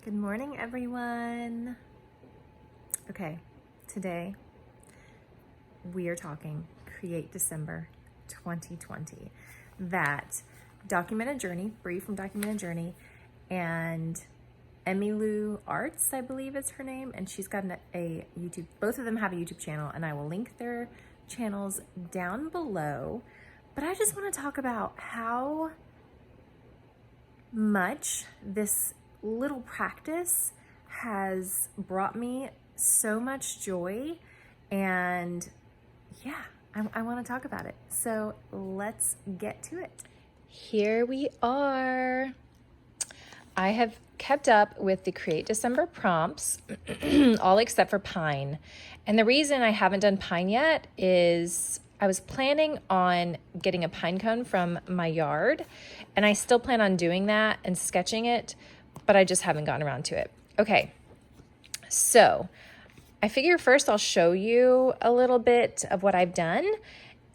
Good morning, everyone. Okay, today we are talking Create December 2020. That Documented Journey, Bree from Documented Journey, and Emmylou Arts, I believe is her name, and she's got a YouTube, both of them have a YouTube channel, and I will link their channels down below. But I just want to talk about how much this little practice has brought me so much joy, and yeah, I want to talk about it. So let's get to it. Here we are. I have kept up with the Create December prompts, all except for pine. And the reason I haven't done pine yet is I was planning on getting a pine cone from my yard, and I still plan on doing that and sketching it, but I just haven't gotten around to it. Okay, so I figure first I'll show you a little bit of what I've done,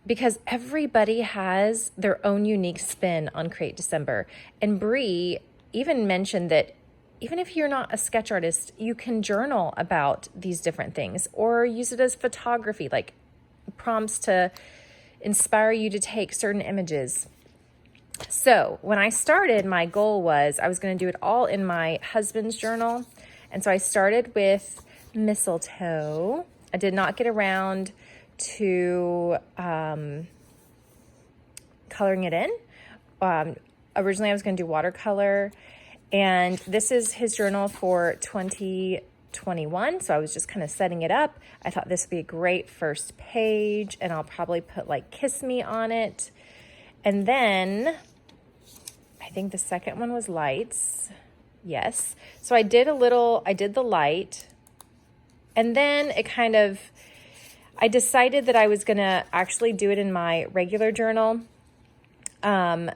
because everybody has their own unique spin on Create December. And Bree even mentioned that even if you're not a sketch artist, you can journal about these different things or use it as photography, like prompts to inspire you to take certain images. So when I started, my goal was I was going to do it all in my husband's journal. And so I started with mistletoe. I did not get around to coloring it in. Originally, I was going to do watercolor. And this is his journal for 2021. So I was just kind of setting it up. I thought this would be a great first page. And I'll probably put like Kiss Me on it. And then I think the second one was lights. Yes. So I did the light. And then I decided that I was going to actually do it in my regular journal. And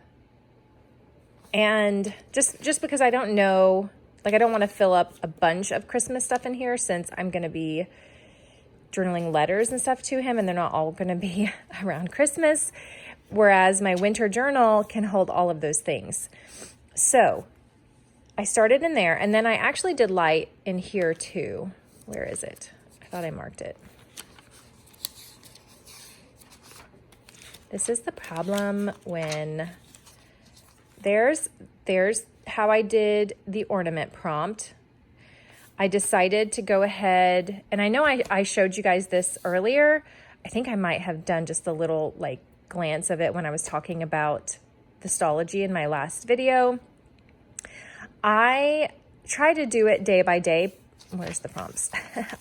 just because I don't know, like I don't want to fill up a bunch of Christmas stuff in here since I'm going to be journaling letters and stuff to him, and they're not all going to be around Christmas. Whereas my winter journal can hold all of those things. So I started in there, and then I actually did light in here too. Where is it? I thought I marked it. This is the problem when there's how I did the ornament prompt. I decided to go ahead, and I know I showed you guys this earlier. I think I might have done just a little like glance of it when I was talking about the Stalogy in my last video. I try to do it day by day. Where's the prompts?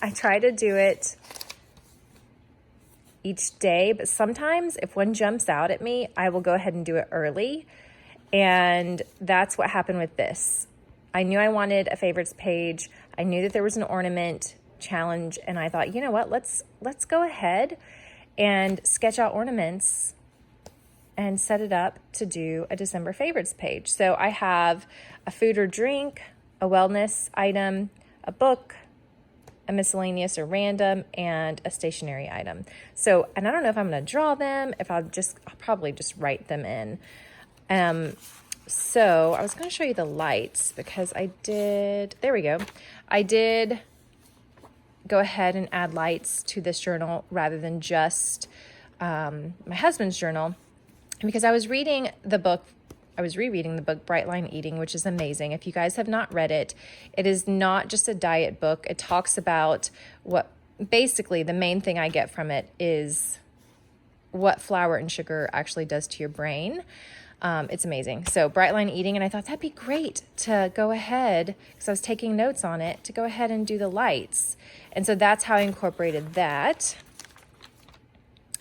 I try to do it each day, but sometimes if one jumps out at me, I will go ahead and do it early. And that's what happened with this. I knew I wanted a favorites page. I knew that there was an ornament challenge, and I thought, you know what, let's go ahead and sketch out ornaments and set it up to do a December favorites page. So I have a food or drink, a wellness item, a book, a miscellaneous or random, and a stationery item. So, and I don't know if I'm going to draw them, I'll probably just write them in. So I was going to show you the lights because there we go. I did go ahead and add lights to this journal rather than just my husband's journal, because I was rereading the book Bright Line Eating, which is amazing. If you guys have not read it, it is not just a diet book. It talks about basically the main thing I get from it is what flour and sugar actually does to your brain. It's amazing. So Bright Line Eating, and I thought that'd be great to go ahead, because I was taking notes on it, to go ahead and do the lights. And so that's how I incorporated that.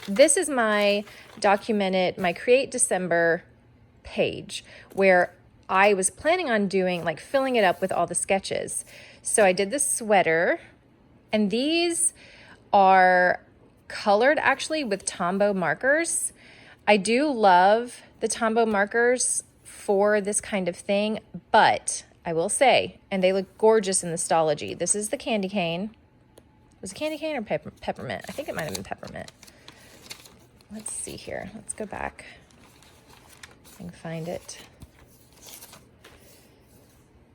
This is my Create December page, where I was planning on doing, like filling it up with all the sketches. So I did the sweater, and these are colored actually with Tombow markers. I do love the Tombow markers for this kind of thing, but I will say, and they look gorgeous in the Stalogy. This is the candy cane. Was it candy cane or peppermint? I think it might have been peppermint. Let's see here. Let's go back. I can find it.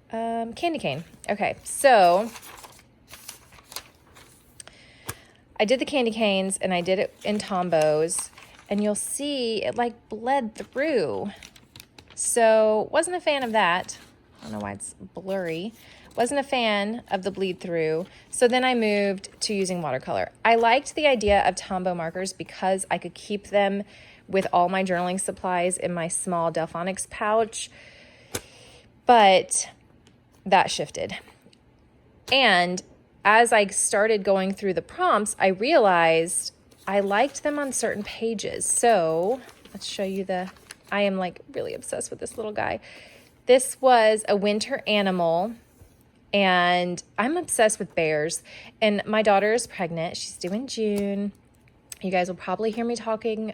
candy cane. Okay, so I did the candy canes and I did it in Tombows, and you'll see it like bled through. So wasn't a fan of that. I don't know why it's blurry. Wasn't a fan of the bleed through. So then I moved to using watercolor. I liked the idea of Tombow markers because I could keep them with all my journaling supplies in my small Delphonics pouch, but that shifted. And as I started going through the prompts, I realized I liked them on certain pages. So let's show you I am like really obsessed with this little guy. This was a winter animal, and I'm obsessed with bears. And my daughter is pregnant. She's due in June. You guys will probably hear me talking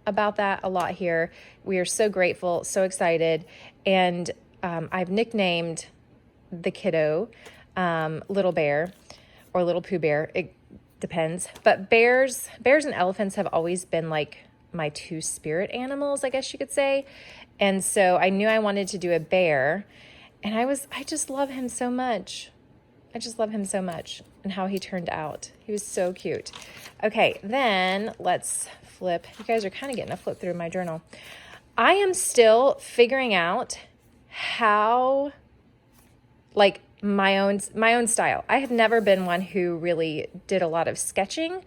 about that a lot here. We are so grateful, so excited. And I've nicknamed the kiddo Little Bear or Little Pooh Bear. It depends. But bears and elephants have always been like my two spirit animals, I guess you could say. And so I knew I wanted to do a bear, and I just love him so much. I just love him so much and how he turned out. He was so cute. Okay, then let's flip. You guys are kind of getting a flip through my journal. I am still figuring out how, like, my own style. I have never been one who really did a lot of sketching,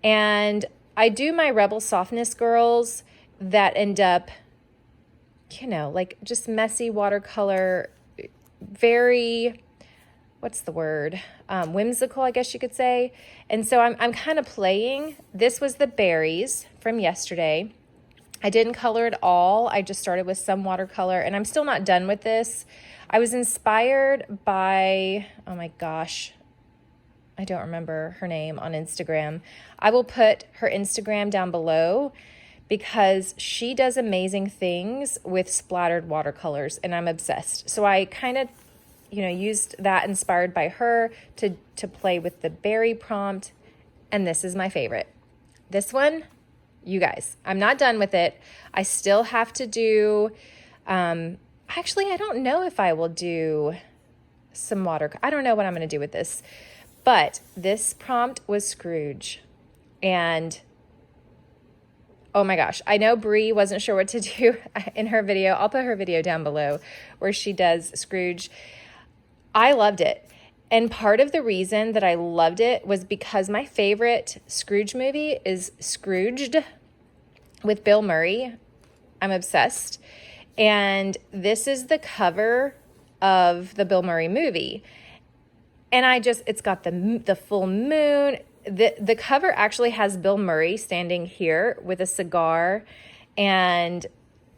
and I do my Rebel Softness girls that end up, like just messy watercolor, very, what's the word? Whimsical, I guess you could say. And so I'm kind of playing. This was the berries from yesterday. I didn't color it all. I just started with some watercolor, and I'm still not done with this. I was inspired by, oh my gosh, I don't remember her name on Instagram. I will put her Instagram down below because she does amazing things with splattered watercolors, and I'm obsessed. So I kind of, used that, inspired by her, to play with the berry prompt. And this is my favorite. This one, you guys, I'm not done with it. I still have to do, actually, I don't know if I will do some water. I don't know what I'm going to do with this. But this prompt was Scrooge. And oh my gosh, I know Bree wasn't sure what to do in her video. I'll put her video down below where she does Scrooge. I loved it. And part of the reason that I loved it was because my favorite Scrooge movie is Scrooged with Bill Murray. I'm obsessed. And this is the cover of the Bill Murray movie. And it's got the full moon. The cover actually has Bill Murray standing here with a cigar, and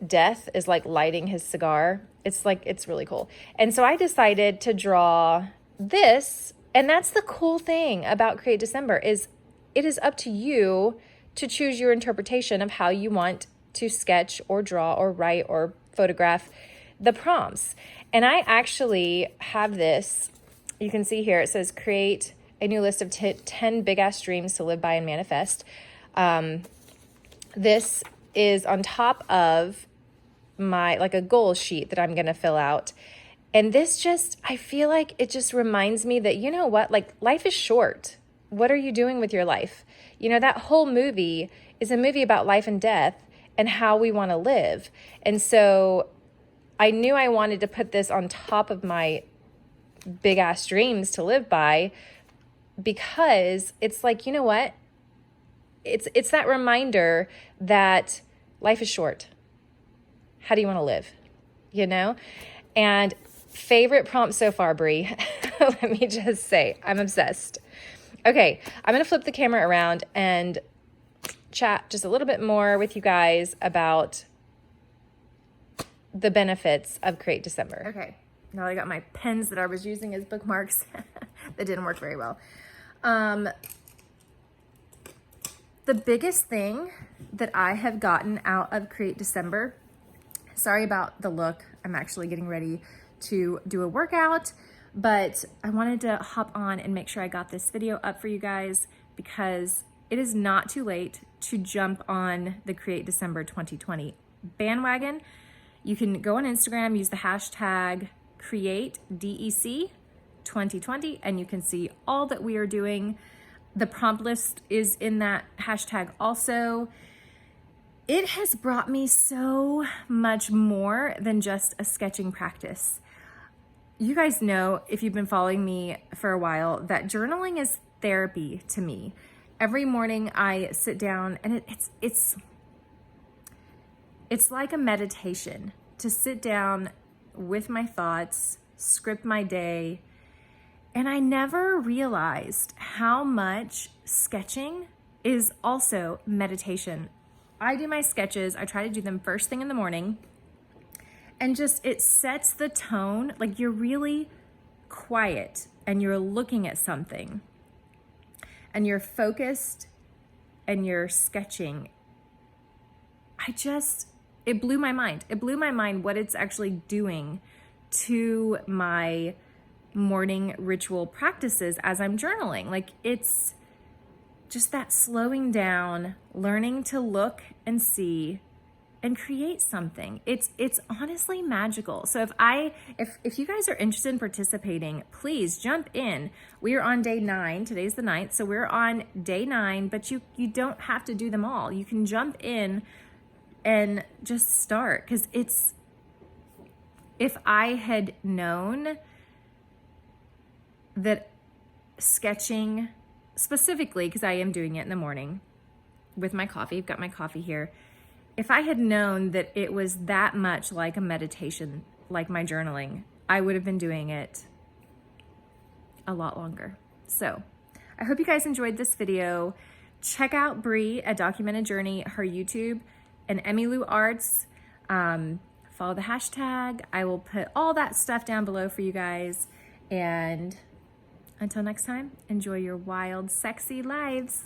Death is like lighting his cigar. It's really cool. And so I decided to draw this, and that's the cool thing about Create December is it is up to you to choose your interpretation of how you want to sketch or draw or write or photograph the prompts. And I actually have this. You can see here, it says create a new list of 10 big ass dreams to live by and manifest. This is on top of my, like a goal sheet that I'm going to fill out. And this I feel like it just reminds me that, you know what, like life is short. What are you doing with your life? That whole movie is a movie about life and death and how we want to live. And so I knew I wanted to put this on top of my big ass dreams to live by, because it's like, you know what? It's that reminder that life is short. How do you want to live? And favorite prompt so far, Bree. Let me just say, I'm obsessed. Okay, I'm going to flip the camera around and chat just a little bit more with you guys about the benefits of Create December. Okay. Now I got my pens that I was using as bookmarks that didn't work very well. The biggest thing that I have gotten out of Create December, sorry about the look, I'm actually getting ready to do a workout, but I wanted to hop on and make sure I got this video up for you guys because it is not too late to jump on the Create December 2020 bandwagon. You can go on Instagram, use the hashtag Create DEC 2020, and you can see all that we are doing. The prompt list is in that hashtag also. It has brought me so much more than just a sketching practice. You guys know, if you've been following me for a while, that journaling is therapy to me. Every morning I sit down and it's like a meditation to sit down with my thoughts, script my day. And I never realized how much sketching is also meditation. I do my sketches, I try to do them first thing in the morning, and just it sets the tone. Like, you're really quiet and you're looking at something and you're focused and you're sketching. It blew my mind. It blew my mind what it's actually doing to my morning ritual practices as I'm journaling. Like, it's just that slowing down, learning to look and see and create something. It's honestly magical. So if you guys are interested in participating, please jump in. We are on day 9. Today's the 9th. So we're on day 9, but you don't have to do them all. You can jump in and just start, because if I had known that sketching specifically, because I am doing it in the morning with my coffee, I've got my coffee here. If I had known that it was that much like a meditation, like my journaling, I would have been doing it a lot longer. So I hope you guys enjoyed this video. Check out Bree at Documented Journey, her YouTube, and Emmylou Arts. Follow the hashtag. I will put all that stuff down below for you guys. And until next time, enjoy your wild, sexy lives.